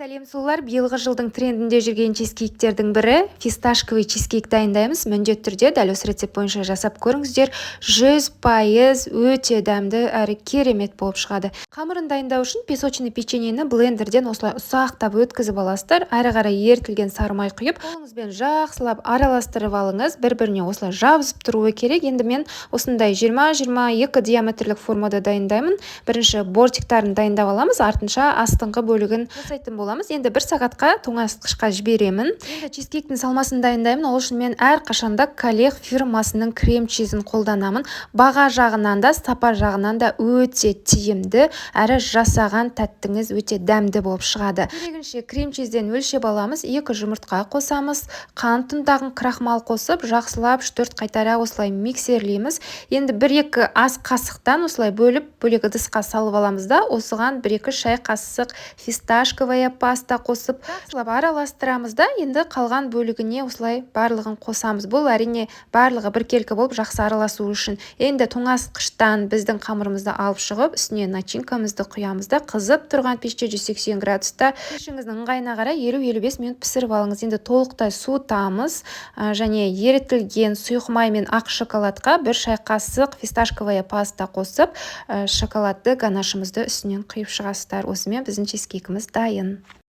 Сәлем сұлулар, биылғы жылдың трендінде жүрген чизкейктердің бірі фисташковый чизкейк дайындаймыз. Міндетті түрде дәл осы рецепт бойынша жасап көріңіздер. 100% өте дәмді әрі керемет болып шығады. Қамырын дайындау үшін песочный печеньені блендерден осылай ұсақтап өткізіп аласыздар. Әрі қарай ерітілген сары май құйып, қолыңызбен жақсылап араластырып алыңыз. Бір-біріне осылай жабысып тұруы керек. Енді мен осындай 20-22 диаметрлік формада дайындаймын. Бірінші бортиктарын дайындап аламыз, артынша астыңғы бөлігін жасайтын боламыз. Енді 1 сағатқа тоңазытқышқа жіберемін. Енді чизкейктің салмасын дайындаймын. Ол үшін мен әрқашанда Коллег фирмасының крем чизін қолданамын. Баға жағынан да, сапа жағынан да өте тиімді, әрі жасаған тәттіңіз өте дәмді болып шығады. Керегінше крем чизден өлшеп аламыз. 2 жұмыртқа қосамыз. Қант ұнтағын крахмал қосып, жақсылап 3-4 қайтара осылай миксерлейміз. Енді 1-2 ас қасықтан осылай бөліп, бөлек ыдысқа салып аламыз да, осыған 1-2 шай қасық фисташковая паста қосып, жақсылап араластырамыз да, енді қалған бөлігіне осылай барлығын қосамыз. Бұл әрине барлығы біркелкі болып жақсы араласу үшін. Енді тоңазытқыштан біздің қамырымызды алып шығып, үстіне начинкамызды құямыз да, қызып тұрған пеште 180 градуста пешіңіздің ыңғайына қарай 50-55 минут пісіріп алыңыз. Енді толықтай суытамыз және ерітілген сұйық май мен ақ шоколадқа 1 шай қасық фисташковая паста қосып, шоколадты ганашымызды үстінен құйып шығасыздар. Осымен біздің чизкейкіміз дайын.